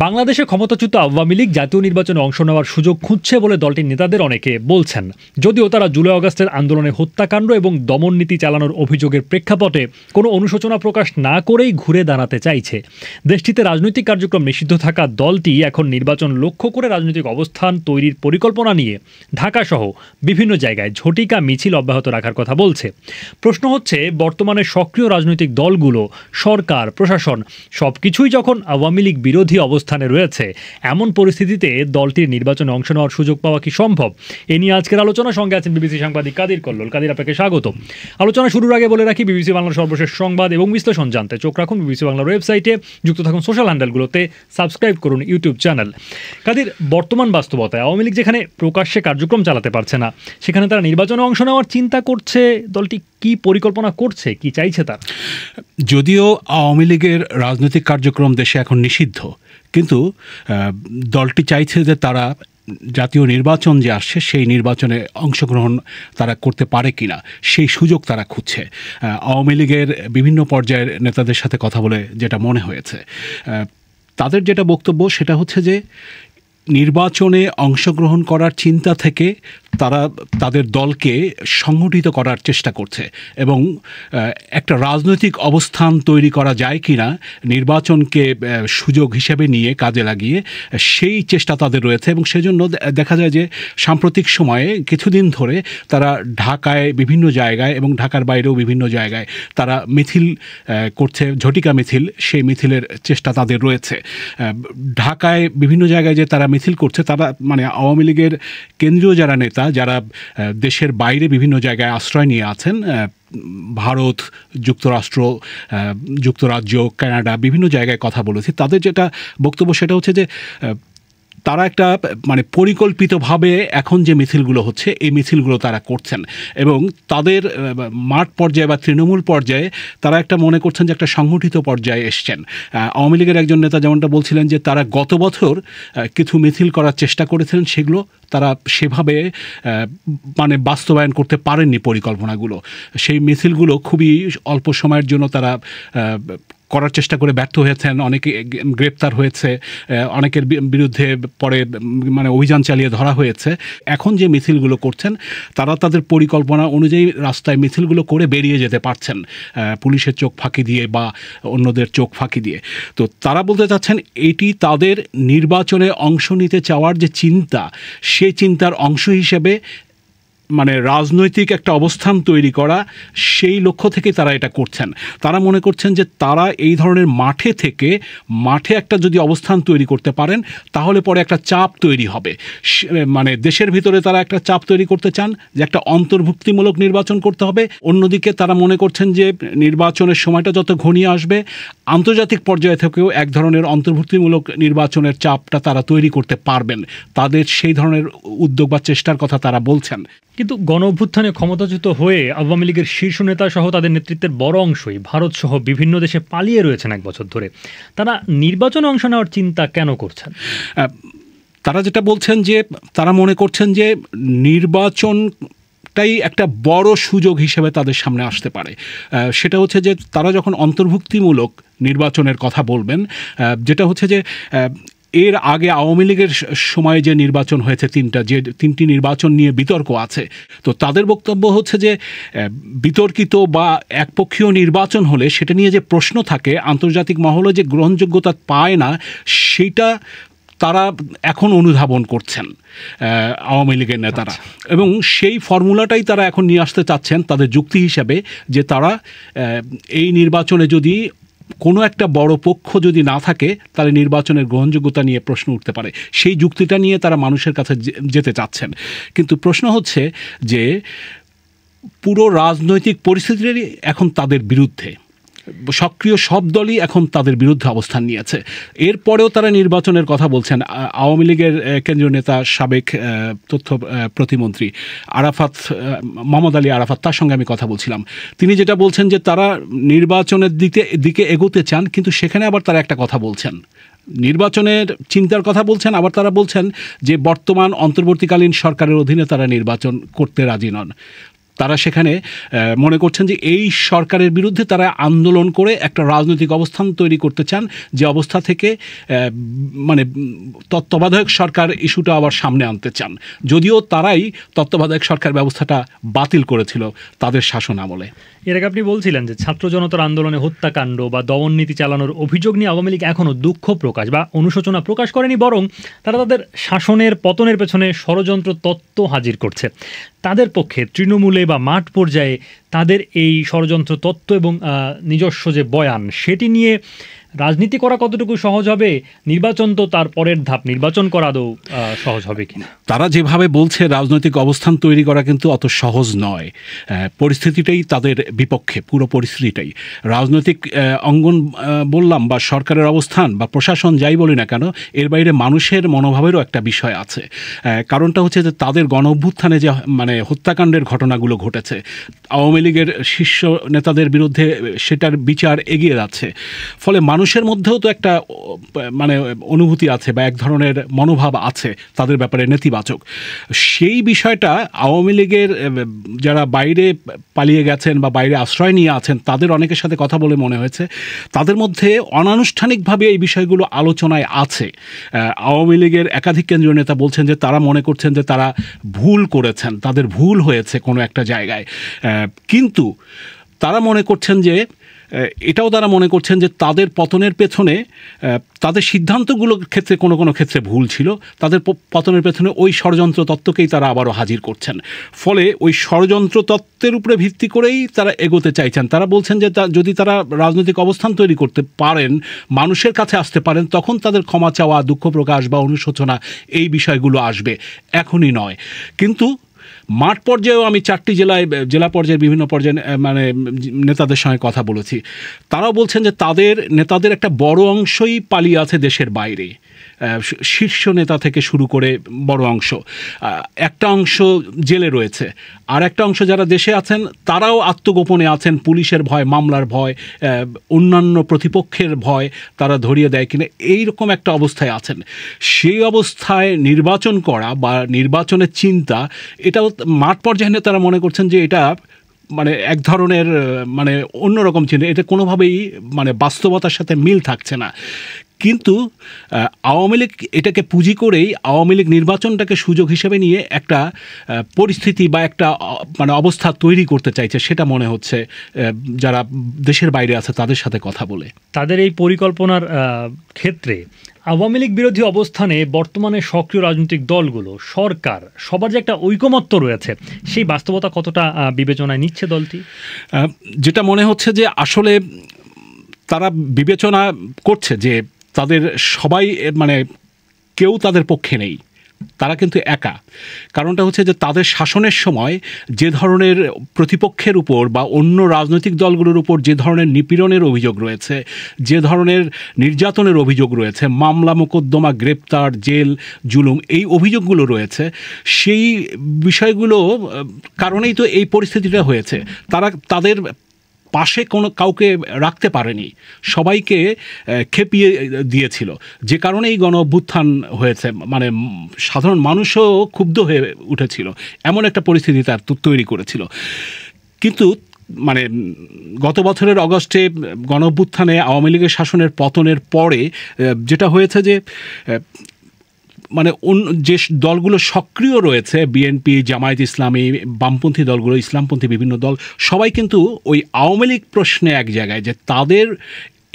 বাংলাদেশে ক্ষমতাচ্যুত আওয়ামী লীগ জাতীয় নির্বাচনে অংশ নেওয়ার সুযোগ খুঁজছে বলে দলটির নেতাদের অনেকে বলছেন। যদিও তারা জুলাই আগস্টের আন্দোলনে হত্যাকাণ্ড এবং দমন নীতি চালানোর অভিযোগের প্রেক্ষাপটে কোনো অনুশোচনা প্রকাশ না করেই ঘুরে দাঁড়াতে চাইছে। দেশটিতে রাজনৈতিক কার্যক্রম নিষিদ্ধ থাকা দলটি এখন নির্বাচন লক্ষ্য করে রাজনৈতিক অবস্থান তৈরির পরিকল্পনা নিয়ে ঢাকাসহ বিভিন্ন জায়গায় ঝটিকা মিছিল অব্যাহত রাখার কথা বলছে। প্রশ্ন হচ্ছে, বর্তমানে সক্রিয় রাজনৈতিক দলগুলো, সরকার, প্রশাসন সবকিছুই যখন আওয়ামী লীগ বিরোধী অবস্থানে রয়েছে, এমন পরিস্থিতিতে দলটির নির্বাচনে অংশ নেওয়ার সুযোগ পাওয়া কি সম্ভব? এ নিয়ে আজকের আলোচনা। সঙ্গে আছেন বিবিসি সাংবাদিক কাদির কল্লোল। কাদির, আপনাকে স্বাগত। আলোচনা শুরুর আগে বলে রাখি, বিবিসি বাংলার সর্বশেষ সংবাদ এবং বিশ্লেষণ জানতে চোখ রাখুন বিবিসি বাংলার ওয়েবসাইটে, যুক্ত থাকুন সোশ্যাল হ্যান্ডেলগুলোতে, সাবস্ক্রাইব করুন ইউটিউব চ্যানেল। কাদির, বর্তমান বাস্তবতায় আওয়ামী লীগ যেখানে প্রকাশ্যে কার্যক্রম চালাতে পারছে না, সেখানে তারা নির্বাচনে অংশ নেওয়ার চিন্তা করছে। দলটি কি পরিকল্পনা করছে, কি চাইছে তার? যদিও আওয়ামী লীগের রাজনৈতিক কার্যক্রম দেশে এখন নিষিদ্ধ, কিন্তু দলটি চাইছে যে তারা জাতীয় নির্বাচন যে আসছে সেই নির্বাচনে অংশগ্রহণ তারা করতে পারে কিনা, সেই সুযোগ তারা খুঁজছে। আওয়ামী লীগের বিভিন্ন পর্যায়ের নেতাদের সাথে কথা বলে যেটা মনে হয়েছে, তাদের যেটা বক্তব্য সেটা হচ্ছে যে নির্বাচনে অংশগ্রহণ করার চিন্তা থেকে তারা তাদের দলকে সংগঠিত করার চেষ্টা করছে এবং একটা রাজনৈতিক অবস্থান তৈরি করা যায় কিনা নির্বাচনকে সুযোগ হিসেবে নিয়ে কাজে লাগিয়ে, সেই চেষ্টা তাদের রয়েছে। এবং সেজন্য দেখা যায় যে সাম্প্রতিক সময়ে কিছুদিন ধরে তারা ঢাকায় বিভিন্ন জায়গায় এবং ঢাকার বাইরেও বিভিন্ন জায়গায় তারা মিছিল করছে, ঝটিকা মিছিল। সেই মিছিলের চেষ্টা তাদের রয়েছে। ঢাকায় বিভিন্ন জায়গায় যে তারা মিছিল করছে, তারা মানে আওয়ামী লীগের কেন্দ্রীয় যারা নেতা, যারা দেশের বাইরে বিভিন্ন জায়গায় আশ্রয় নিয়ে আছেন, ভারত, যুক্তরাষ্ট্র, যুক্তরাজ্য, কানাডা, বিভিন্ন জায়গায় কথা বলেছি, তাদের যেটা বক্তব্য সেটা হচ্ছে যে তারা একটা মানে পরিকল্পিতভাবে এখন যে মিছিলগুলো হচ্ছে, এই মিছিলগুলো তারা করছেন এবং তাদের মাঠ পর্যায়ে বা তৃণমূল পর্যায়ে তারা একটা মনে করছেন যে একটা সংগঠিত পর্যায়ে এসছেন। আওয়ামী লীগের একজন নেতা যেমনটা বলছিলেন যে তারা গত বছর কিছু মিছিল করার চেষ্টা করেছিলেন, সেগুলো তারা সেভাবে মানে বাস্তবায়ন করতে পারেননি পরিকল্পনাগুলো। সেই মিছিলগুলো খুবই অল্প সময়ের জন্য তারা করার চেষ্টা করে ব্যর্থ হয়েছেন, অনেকে গ্রেপ্তার হয়েছে, অনেকের বিরুদ্ধে পরে মানে অভিযান চালিয়ে ধরা হয়েছে। এখন যে মিছিলগুলো করছেন, তারা তাদের পরিকল্পনা অনুযায়ী রাস্তায় মিছিলগুলো করে বেরিয়ে যেতে পারছেন, পুলিশের চোখ ফাঁকি দিয়ে বা অন্যদের চোখ ফাঁকি দিয়ে। তো তারা বলতে চাচ্ছেন এটি তাদের নির্বাচনে অংশ নিতে চাওয়ার যে চিন্তা, সেই চিন্তার অংশ হিসেবে মানে রাজনৈতিক একটা অবস্থান তৈরি করা, সেই লক্ষ্য থেকে তারা এটা করছেন। তারা মনে করছেন যে তারা এই ধরনের মাঠে একটা যদি অবস্থান তৈরি করতে পারেন, তাহলে পরে একটা চাপ তৈরি হবে। মানে দেশের ভিতরে তারা একটা চাপ তৈরি করতে চান যে একটা অন্তর্ভুক্তিমূলক নির্বাচন করতে হবে। অন্যদিকে তারা মনে করছেন যে নির্বাচনের সময়টা যত ঘনিয়ে আসবে, আন্তর্জাতিক পর্যায়ে থেকেও এক ধরনের অন্তর্ভুক্তিমূলক নির্বাচনের চাপটা তারা তৈরি করতে পারবেন। তাদের সেই ধরনের উদ্যোগ বা চেষ্টার কথা তারা বলছেন। কিন্তু গণ অভ্যুত্থানে ক্ষমতাচ্যুত হয়ে আওয়ামী লীগের শীর্ষ নেতা সহ তাদের নেতৃত্বের বড় অংশই ভারত সহ বিভিন্ন দেশে পালিয়ে রয়েছেন এক বছর ধরে। তারা নির্বাচনে অংশ নেওয়ার চিন্তা কেন করছেন? তারা যেটা বলছেন যে তারা মনে করছেন যে নির্বাচন টাই একটা বড় সুযোগ হিসেবে তাদের সামনে আসতে পারে। সেটা হচ্ছে যে তারা যখন অন্তর্ভুক্তিমূলক নির্বাচনের কথা বলবেন, যেটা হচ্ছে যে এর আগে আওয়ামী লীগের সময়ে যে নির্বাচন হয়েছে, তিনটি নির্বাচন নিয়ে বিতর্ক আছে। তো তাদের বক্তব্য হচ্ছে যে বিতর্কিত বা একপক্ষীয় নির্বাচন হলে সেটা নিয়ে যে প্রশ্ন থাকে, আন্তর্জাতিক মহলে যে গ্রহণযোগ্যতা পায় না, সেটা তারা এখন অনুধাবন করছেন আওয়ামী লীগের নেতারা। এবং সেই ফর্মুলাটাই তারা এখন নিয়ে আসতে চাচ্ছেন তাদের যুক্তি হিসাবে, যে তারা এই নির্বাচনে যদি কোনো একটা বড় পক্ষ যদি না থাকে, তাহলে নির্বাচনের গ্রহণযোগ্যতা নিয়ে প্রশ্ন উঠতে পারে। সেই যুক্তিটা নিয়ে তারা মানুষের কাছে যেতে চাচ্ছেন। কিন্তু প্রশ্ন হচ্ছে যে পুরো রাজনৈতিক পরিস্থিতিরই এখন তাদের বিরুদ্ধে, সক্রিয় সব দলই এখন তাদের বিরুদ্ধে অবস্থান নিয়েছে। এরপরেও তারা নির্বাচনের কথা বলছেন। আওয়ামী লীগের কেন্দ্রীয় নেতা, সাবেক তথ্য প্রতিমন্ত্রী মোহাম্মদ আলী আরাফাত, তার সঙ্গে আমি কথা বলছিলাম। তিনি যেটা বলছেন যে তারা নির্বাচনের দিকে এগোতে চান, কিন্তু সেখানে আবার তারা একটা কথা বলছেন, নির্বাচনের চিন্তার কথা বলছেন, আবার তারা বলছেন যে বর্তমান অন্তর্বর্তীকালীন সরকারের অধীনে তারা নির্বাচন করতে রাজি নন। তারা সেখানে মনে করছেন যে এই সরকারের বিরুদ্ধে তারা আন্দোলন করে একটা রাজনৈতিক অবস্থান তৈরি করতে চান, যে অবস্থা থেকে মানে তত্ত্বাবধায়ক সরকার ইস্যুটা আবার সামনে আনতে চান, যদিও তারাই তত্ত্বাবধায়ক সরকার ব্যবস্থাটা বাতিল করেছিল তাদের শাসন আমলে। এর আগে আপনি বলছিলেন যে ছাত্র জনতার আন্দোলনে হত্যাকাণ্ড বা দমননীতি চালানোর অভিযোগ নিয়ে আওয়ামী লীগ এখনও দুঃখ প্রকাশ বা অনুশোচনা প্রকাশ করেনি, বরং তারা তাদের শাসনের পতনের পেছনে ষড়যন্ত্র তত্ত্ব হাজির করছে। তাদের পক্ষে তৃণমূলে বা মাঠ পর্যায়ে তাদের এই ষড়যন্ত্র তত্ত্ব এবং নিজস্ব যে বয়ান, সেটি নিয়ে রাজনীতি করা কতটুকু সহজ হবে? নির্বাচন তো তার পরের ধাপ, নির্বাচন করা আদৌ সহজ হবে কিনা? তারা যেভাবে বলছে রাজনৈতিক অবস্থান তৈরি করা কিন্তু অত সহজ নয়। পরিস্থিতিটাই তাদের বিপক্ষে, পুরো পরিস্থিতিটাই। রাজনৈতিক অঙ্গন বললাম বা সরকারের অবস্থান বা প্রশাসন যাই বলি না কেন, এর বাইরে মানুষের মনোভাবেরও একটা বিষয় আছে। কারণটা হচ্ছে যে তাদের গণ অভ্যুত্থানে যে মানে হত্যাকাণ্ডের ঘটনাগুলো ঘটেছে, আওয়ামী লীগের শীর্ষ নেতাদের বিরুদ্ধে সেটার বিচার এগিয়ে যাচ্ছে, ফলে মানুষের মধ্যেও তো একটা মানে অনুভূতি আছে বা এক ধরনের মনোভাব আছে তাদের ব্যাপারে নেতিবাচক। সেই বিষয়টা আওয়ামী লীগের যারা বাইরে পালিয়ে গেছেন বা বাইরে আশ্রয় নিয়ে আছেন তাদের অনেকের সাথে কথা বলে মনে হয়েছে তাদের মধ্যে অনানুষ্ঠানিকভাবে এই বিষয়গুলো আলোচনায় আছে। আওয়ামী লীগের একাধিক কেন্দ্রীয় নেতা বলছেন যে তারা মনে করছেন যে তারা ভুল করেছেন, তাদের ভুল হয়েছে কোনো একটা জায়গায়, কিন্তু তারা মনে করছেন যে এটাও তারা মনে করছেন যে তাদের পতনের পেছনে তাদের সিদ্ধান্তগুলোর ক্ষেত্রে কোনো কোনো ক্ষেত্রে ভুল ছিল, তাদের পতনের পেছনে ওই ষড়যন্ত্র তত্ত্বকেই তারা আবারও হাজির করছেন। ফলে ওই ষড়যন্ত্র তত্ত্বের উপরে ভিত্তি করেই তারা এগোতে চাইছেন। তারা বলছেন যে যদি তারা রাজনৈতিক অবস্থান তৈরি করতে পারেন, মানুষের কাছে আসতে পারেন, তখন তাদের ক্ষমা চাওয়া, দুঃখ প্রকাশ বা অনুশোচনা এই বিষয়গুলো আসবে, এখনই নয়। কিন্তু মাঠ পর্যায়েও আমি 4টি জেলায়, জেলা পর্যায়ে বিভিন্ন পর্যায়ে মানে নেতাদের সঙ্গে কথা বলেছি, তারাও বলছেন যে তাদের নেতাদের একটা বড় অংশই পালিয়ে আছে দেশের বাইরে, শীর্ষ নেতা থেকে শুরু করে বড় অংশ। একটা অংশ জেলে রয়েছে, আর একটা অংশ যারা দেশে আছেন তারাও আত্মগোপনে আছেন, পুলিশের ভয়, মামলার ভয়, অন্যান্য প্রতিপক্ষের ভয় তারা ধরিয়ে দেয় কিনা, এইরকম একটা অবস্থায় আছেন। সেই অবস্থায় নির্বাচন করা বা নির্বাচনের চিন্তা, এটাও মাঠ পর্যায়ে তারা মনে করছেন যে এটা মানে এক ধরনের মানে অন্যরকম চিন্তা, এটা কোনোভাবেই মানে বাস্তবতার সাথে মিল থাকছে না। কিন্তু আওয়ামী লীগ এটাকে পুঁজি করেই আওয়ামী লীগ নির্বাচনটাকে সুযোগ হিসেবে নিয়ে একটা পরিস্থিতি বা একটা মানে অবস্থা তৈরি করতে চাইছে, সেটা মনে হচ্ছে যারা দেশের বাইরে আছে তাদের সাথে কথা বলে। তাদের এই পরিকল্পনার ক্ষেত্রে আওয়ামী লীগ বিরোধী অবস্থানে বর্তমানে সক্রিয় রাজনৈতিক দলগুলো, সরকার, সবার যে একটা ঐকমত্য রয়েছে, সেই বাস্তবতা কতটা বিবেচনায় নিচ্ছে দলটি? যেটা মনে হচ্ছে যে আসলে তারা বিবেচনা করছে যে তাদের সবাই মানে কেউ তাদের পক্ষে নেই, তারা কিন্তু একা। কারণটা হচ্ছে যে তাদের শাসনের সময় যে ধরনের প্রতিপক্ষের উপর বা অন্য রাজনৈতিক দলগুলোর উপর যে ধরনের নিপীড়নের অভিযোগ রয়েছে, যে ধরনের নির্যাতনের অভিযোগ রয়েছে, মামলা মোকদ্দমা, গ্রেপ্তার, জেল, জুলুম, এই অভিযোগগুলো রয়েছে, সেই বিষয়গুলো কারণেই তো এই পরিস্থিতিটা হয়েছে। তারা তাদের পাশে কোনো কাউকে রাখতে পারেনি, সবাইকে খেপিয়ে দিয়েছিল, যে কারণে এই গণ অভ্যুত্থান হয়েছে। মানে সাধারণ মানুষও ক্ষুব্ধ হয়ে উঠেছিল, এমন একটা পরিস্থিতি তার তৈরি করেছিল। কিন্তু মানে গত বছরের অগস্টে গণ অভ্যুত্থানে আওয়ামী লীগের শাসনের পতনের পরে যেটা হয়েছে যে মানে যে দলগুলো সক্রিয় রয়েছে, বিএনপি, জামায়াত ইসলামী, বামপন্থী দলগুলো, ইসলামপন্থী বিভিন্ন দল, সবাই কিন্তু ওই আওয়ামী লীগ প্রশ্নে এক জায়গায়, যে তাদের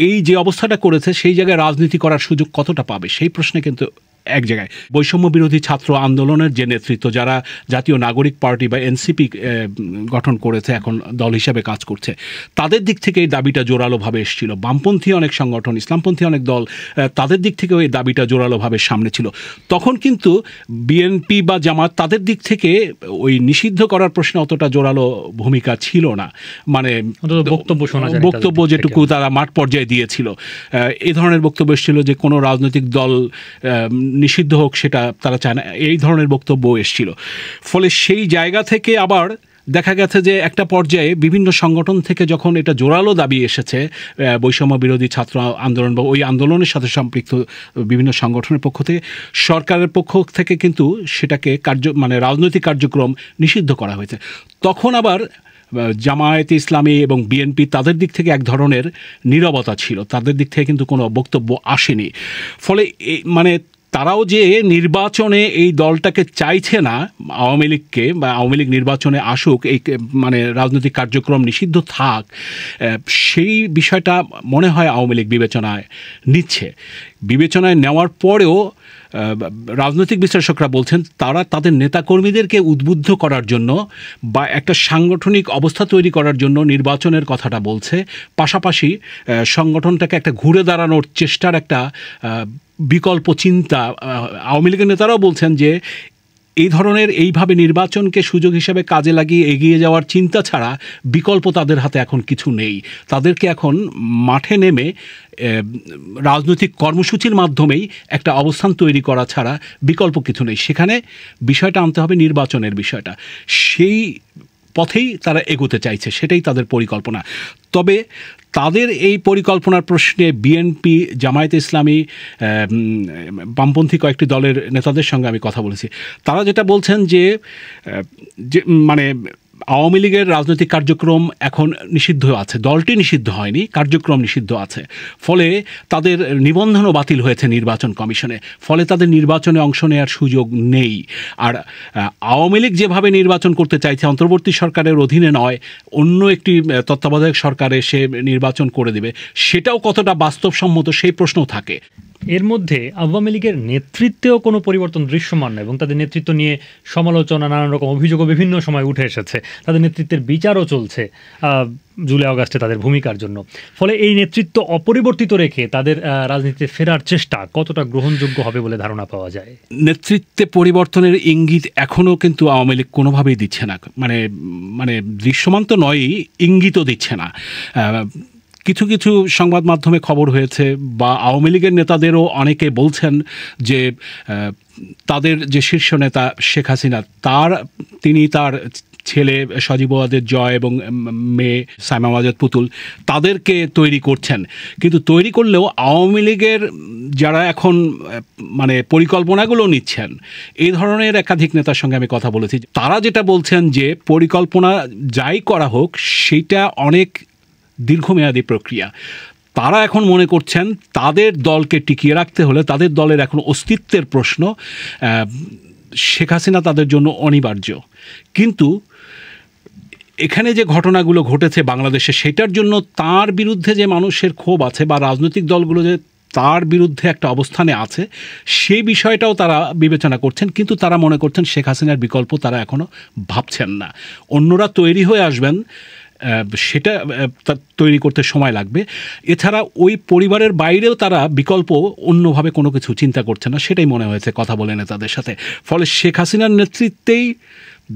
এই যে অবস্থাটা করেছে সেই জায়গায় রাজনীতি করার সুযোগ কতটা পাবে সেই প্রশ্নে কিন্তু এক জায়গায়। বৈষম্য বিরোধী ছাত্র আন্দোলনের যে নেতৃত্ব, যারা জাতীয় নাগরিক পার্টি বা এনসিপি গঠন করেছে, এখন দল হিসাবে কাজ করছে, তাদের দিক থেকে এই দাবিটা জোরালোভাবে এসেছিল। বামপন্থী অনেক সংগঠন, ইসলামপন্থী অনেক দল, তাদের দিক থেকেও এই দাবিটা জোরালোভাবে সামনে ছিল। তখন কিন্তু বিএনপি বা জামাত তাদের দিক থেকে ওই নিষিদ্ধ করার প্রশ্নে অতটা জোরালো ভূমিকা ছিল না, মানে বক্তব্য যেটুকু তারা মাঠ পর্যায়ে দিয়েছিল, এই ধরনের বক্তব্য এসেছিল যে কোনো রাজনৈতিক দল নিষিদ্ধ হোক সেটা তারা চায় না, এই ধরনের বক্তব্য এসেছিল। ফলে সেই জায়গা থেকে আবার দেখা গেছে যে একটা পর্যায়ে বিভিন্ন সংগঠন থেকে যখন এটা জোরালো দাবি এসেছে, বৈষম্য বিরোধী ছাত্র আন্দোলন বা ওই আন্দোলনের সাথে সম্পৃক্ত বিভিন্ন সংগঠনের পক্ষ থেকে, সরকারের পক্ষ থেকে কিন্তু সেটাকে রাজনৈতিক কার্যক্রম নিষিদ্ধ করা হয়েছে। তখন আবার জামায়াতে ইসলামী এবং বিএনপি তাদের দিক থেকে এক ধরনের নীরবতা ছিল, তাদের দিক থেকে কিন্তু কোনো বক্তব্য আসেনি। ফলে তারাও যে নির্বাচনে এই দলটাকে চাইছে না, আওয়ামী লীগকে বা আওয়ামী লীগ নির্বাচনে আসুক, এই রাজনৈতিক কার্যক্রম নিষিদ্ধ থাক, সেই বিষয়টা মনে হয় আওয়ামী লীগ বিবেচনায় নিচ্ছে। বিবেচনায় নেওয়ার পরেও রাজনৈতিক বিশ্লেষকরা বলছেন তারা তাদের নেতাকর্মীদেরকে উদ্বুদ্ধ করার জন্য বা একটা সাংগঠনিক অবস্থা তৈরি করার জন্য নির্বাচনের কথাটা বলছে, পাশাপাশি সংগঠনটাকে একটা ঘুরে দাঁড়ানোর চেষ্টার একটা বিকল্প চিন্তা। আওয়ামী লীগের নেতারাও বলছেন যে এইভাবে নির্বাচনকে সুযোগ হিসেবে কাজে লাগিয়ে এগিয়ে যাওয়ার চিন্তা ছাড়া বিকল্প তাদের হাতে এখন কিছু নেই। তাদেরকে এখন মাঠে নেমে রাজনৈতিক কর্মসূচির মাধ্যমেই একটা অবস্থান তৈরি করা ছাড়া বিকল্প কিছু নেই। সেখানে বিষয়টা আনতে হবে নির্বাচনের বিষয়টা, সেই পথেই তারা এগোতে চাইছে, সেটাই তাদের পরিকল্পনা। তবে তাদের এই পরিকল্পনার প্রশ্নে বিএনপি, জামায়াতে ইসলামী, বামপন্থী কয়েকটি দলের নেতাদের সঙ্গে আমি কথা বলেছি। তারা যেটা বলছেন যে আওয়ামী লীগের রাজনৈতিক কার্যক্রম এখন নিষিদ্ধ আছে, দলটি নিষিদ্ধ হয়নি, কার্যক্রম নিষিদ্ধ আছে। ফলে তাদের নিবন্ধনও বাতিল হয়েছে নির্বাচন কমিশনে, ফলে তাদের নির্বাচনে অংশ নেওয়ার সুযোগ নেই। আর আওয়ামী লীগ যেভাবে নির্বাচন করতে চাইছে, অন্তর্বর্তী সরকারের অধীনে নয়, অন্য একটি তত্ত্বাবধায়ক সরকার এসে নির্বাচন করে দেবে, সেটাও কতটা বাস্তবসম্মত সেই প্রশ্নও থাকে। এর মধ্যে আওয়ামী লীগের নেতৃত্বেও কোনো পরিবর্তন দৃশ্যমান নয় এবং তাদের নেতৃত্ব নিয়ে সমালোচনা, নানান রকম অভিযোগও বিভিন্ন সময় উঠে এসেছে। তাদের নেতৃত্বের বিচারও চলছে জুলাই আগস্টে তাদের ভূমিকার জন্য। ফলে এই নেতৃত্ব অপরিবর্তিত রেখে তাদের রাজনীতিতে ফেরার চেষ্টা কতটা গ্রহণযোগ্য হবে বলে ধারণা পাওয়া যায়? নেতৃত্বে পরিবর্তনের ইঙ্গিত এখনও কিন্তু আওয়ামী লীগ কোনোভাবেই দিচ্ছে না, দৃশ্যমান তো নয়ই, ইঙ্গিতও দিচ্ছে না। কিছু কিছু সংবাদ মাধ্যমে খবর হয়েছে বা আওয়ামী লীগের নেতাদেরও অনেকে বলছেন যে তাদের যে শীর্ষ নেতা শেখ হাসিনা, তিনি তার ছেলে সজীব ওয়াজেদ জয় এবং মেয়ে সাইমা ওয়াজেদ পুতুল তাদেরকে তৈরি করছেন। কিন্তু তৈরি করলেও আওয়ামী লীগের যারা এখন পরিকল্পনাগুলো নিচ্ছেন, এই ধরনের একাধিক নেতার সঙ্গে আমি কথা বলেছি, তারা যেটা বলছেন যে পরিকল্পনা যাই করা হোক সেটা অনেক দীর্ঘমেয়াদী প্রক্রিয়া। তারা এখন মনে করছেন তাদের দলকে টিকিয়ে রাখতে হলে, তাদের দলের এখন অস্তিত্বের প্রশ্ন, শেখ হাসিনা তাদের জন্য অনিবার্য। কিন্তু এখানে যে ঘটনাগুলো ঘটেছে বাংলাদেশে, সেটার জন্য তার বিরুদ্ধে যে মানুষের ক্ষোভ আছে বা রাজনৈতিক দলগুলো যে তার বিরুদ্ধে একটা অবস্থানে আছে, সেই বিষয়টাও তারা বিবেচনা করছেন। কিন্তু তারা মনে করছেন শেখ হাসিনার বিকল্প তারা এখনও ভাবছেন না। অন্যরা তৈরি হয়ে আসবেন, সেটা তৈরি করতে সময় লাগবে। এছাড়া ওই পরিবারের বাইরেও তারা বিকল্প অন্যভাবে কোনো কিছু চিন্তা করছে না, সেটাই মনে হয়েছে কথা বলে নেতাদের সাথে। ফলে শেখ হাসিনার নেতৃত্বেই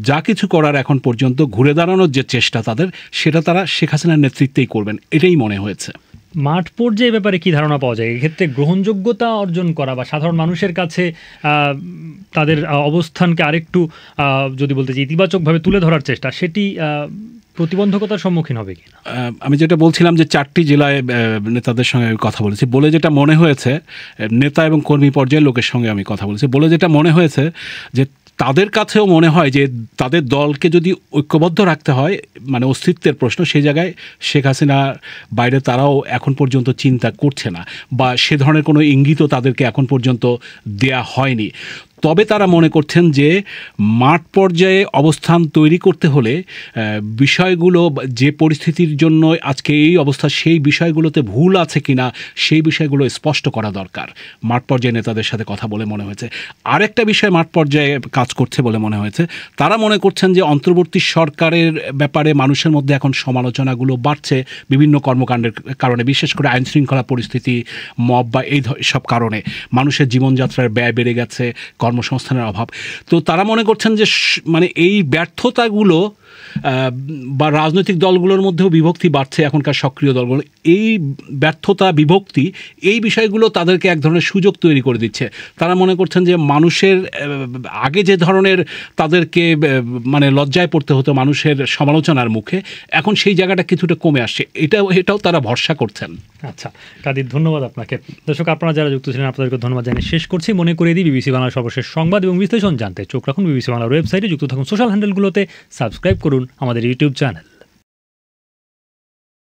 যা কিছু করার এখন পর্যন্ত ঘুরে দাঁড়ানোর যে চেষ্টা তাদের, সেটা তারা শেখ হাসিনার নেতৃত্বেই করবেন, এটাই মনে হয়েছে। মাঠ পর্যায়ে ব্যাপারে কি ধারণা পাওয়া যায়? এক্ষেত্রে গ্রহণযোগ্যতা অর্জন করা বা সাধারণ মানুষের কাছে তাদের অবস্থানকে আরেকটু যদি বলতে চাই ইতিবাচকভাবে তুলে ধরার চেষ্টা, সেটি প্রতিবন্ধকতার সম্মুখীন হবে কিনা? আমি যেটা বলছিলাম যে 4টি জেলায় নেতাদের সঙ্গে আমি কথা বলেছি, বলে যেটা মনে হয়েছে, নেতা এবং কর্মী পর্যায়ের লোকের সঙ্গে আমি কথা বলেছি, বলে যেটা মনে হয়েছে যে তাদের কাছেও মনে হয় যে তাদের দলকে যদি ঐক্যবদ্ধ রাখতে হয়, অস্তিত্বের প্রশ্ন, সেই জায়গায় শেখ হাসিনার বাইরে তারাও এখন পর্যন্ত চিন্তা করছে না বা সে ধরনের কোনো ইঙ্গিতও তাদেরকে এখন পর্যন্ত দেয়া হয়নি। তবে তারা মনে করছেন যে মাঠ পর্যায়ে অবস্থান তৈরি করতে হলে বিষয়গুলো, যে পরিস্থিতির জন্য আজকে এই অবস্থা, সেই বিষয়গুলোতে ভুল আছে কিনা সেই বিষয়গুলো স্পষ্ট করা দরকার। মাঠ পর্যায়ে নেতাদের সাথে কথা বলে মনে হয়েছে। আরেকটা বিষয় মাঠ পর্যায়ে কাজ করছে বলে মনে হয়েছে, তারা মনে করছেন যে অন্তর্বর্তী সরকারের ব্যাপারে মানুষের মধ্যে এখন সমালোচনাগুলো বাড়ছে বিভিন্ন কর্মকাণ্ডের কারণে, বিশেষ করে আইনশৃঙ্খলা পরিস্থিতি, মব বা এই সব কারণে মানুষের জীবনযাত্রার ব্যয় বেড়ে গেছে, কর্মসংস্থানের অভাব। তো তারা মনে করছেন যে এই ব্যর্থতাগুলো বা রাজনৈতিক দলগুলোর মধ্যেও বিভক্তি বাড়ছে এখনকার সক্রিয় দলগুলো, এই ব্যর্থতা বিভক্তি এই বিষয়গুলো তাদেরকে এক ধরনের সুযোগ তৈরি করে দিচ্ছে। তারা মনে করছেন যে মানুষের আগে যে ধরনের তাদেরকে মানে লজ্জায় পড়তে হতো মানুষের সমালোচনার মুখে, এখন সেই জায়গাটা কিছুটা কমে আসছে, এটাও তারা ভরসা করছেন। আচ্ছা কাদির, ধন্যবাদ আপনাকে। দর্শক আপনারা যারা যুক্ত ছিলেন আপনাদেরকে ধন্যবাদ জানিয়ে শেষ করছি। মনে করে দিই বিবিসি বাংলার সর্বশেষ সংবাদ এবং বিশ্লেষণ জানতে চোখ রাখুন বিবিসি বাংলার ওয়েবসাইটে, যুক্ত থাকুন সোশ্যাল হ্যান্ডেলগুলোতে, সাবস্ক্রাইব করুন আমাদের ইউটিউব চ্যানেল।